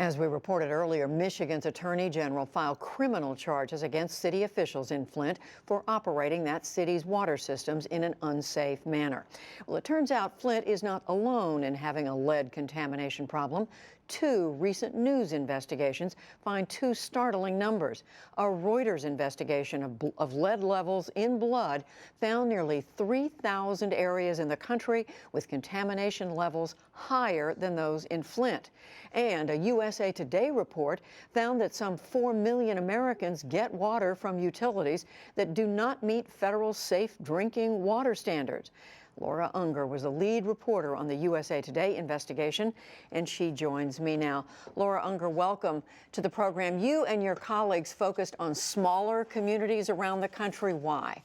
As we reported earlier, Michigan's Attorney General filed criminal charges against city officials in Flint for operating that city's water systems in an unsafe manner. Well, it turns out Flint is not alone in having a lead contamination problem. Two recent news investigations find two startling numbers. A Reuters investigation of lead levels in blood found nearly 3,000 areas in the country with contamination levels higher than those in Flint. And a USA Today report found that some 4 million Americans get water from utilities that do not meet federal safe drinking water standards. Laura Unger was the lead reporter on the USA Today investigation, and she joins me now. Laura Unger, welcome to the program. You and your colleagues focused on smaller communities around the country. Why?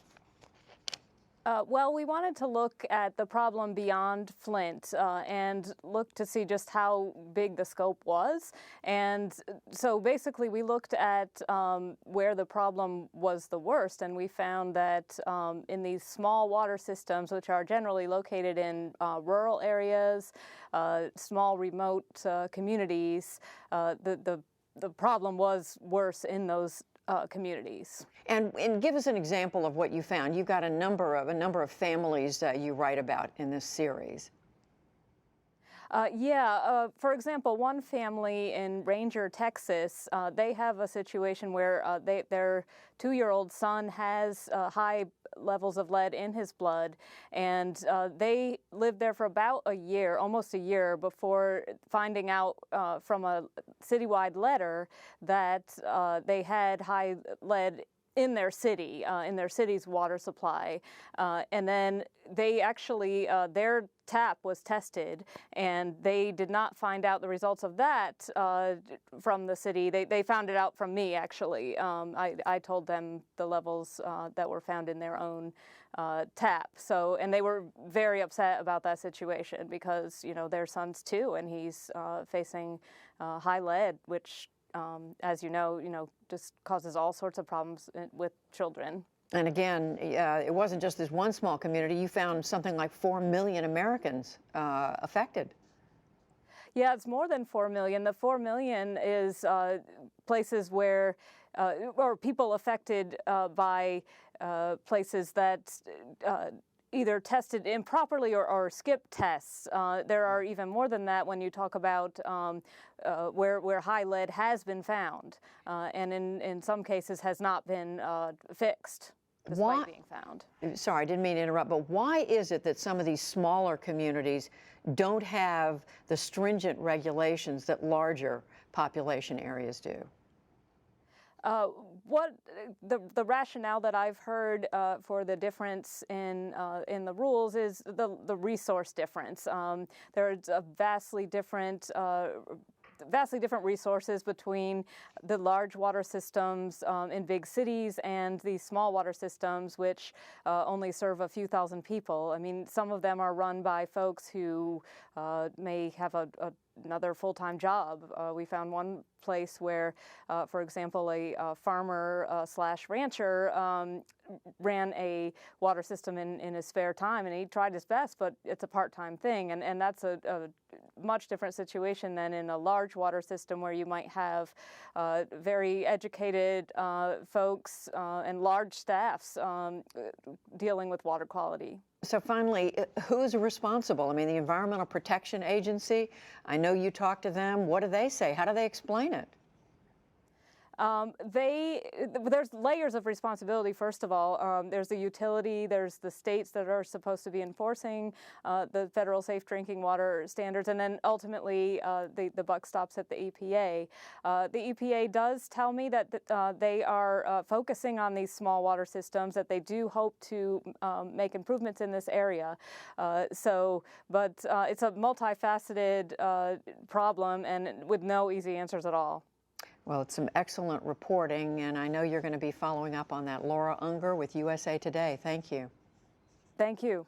Well, we wanted to look at the problem beyond Flint and look to see just how big the scope was. And so basically we looked at where the problem was the worst, and we found that in these small water systems, which are generally located in rural areas, small remote communities, the problem was worse in those communities. And give us an example of what you found. You've got a number of families that you write about in this series. For example, one family in Ranger, Texas, they have a situation where their 2-year-old son has high levels of lead in his blood, and they lived there for about a year, almost a year, before finding out from a citywide letter that they had high lead in their city, in their city's water supply. And then they actually, their tap was tested, and they did not find out the results of that from the city. They found it out from me, actually. I told them the levels that were found in their own tap. So, and they were very upset about that situation because, you know, their son's 2, and he's facing high lead, which as you know, just causes all sorts of problems with children. And again, it wasn't just this one small community. You found something like 4 million Americans affected. Yeah, it's more than 4 million. The 4 million is places where, or people affected by places that either tested improperly or skipped tests. There are even more than that when you talk about where high lead has been found, and in some cases has not been fixed despite being found. Sorry, I didn't mean to interrupt, but why is it that some of these smaller communities don't have the stringent regulations that larger population areas do? What the rationale that I've heard for the difference in the rules is the resource difference. There's a vastly different resources between the large water systems in big cities and these small water systems, which only serve a few thousand people. I mean, some of them are run by folks who may have another full-time job. We found one place where, for example, a farmer slash rancher ran a water system in his spare time, and he tried his best, but it's a part-time thing, and that's a much different situation than in a large water system where you might have very educated folks and large staffs dealing with water quality. So finally, who's responsible? I mean, the Environmental Protection Agency, I know you talked to them. What do they say? How do they explain it? There's layers of responsibility, first of all. There's the utility, there's the states that are supposed to be enforcing the federal safe drinking water standards, and then ultimately the buck stops at the EPA. The EPA does tell me that they are focusing on these small water systems, that they do hope to make improvements in this area. But it's a multifaceted problem and with no easy answers at all. Well, it's some excellent reporting, and I know you're going to be following up on that. Laura Unger with USA Today. Thank you. Thank you.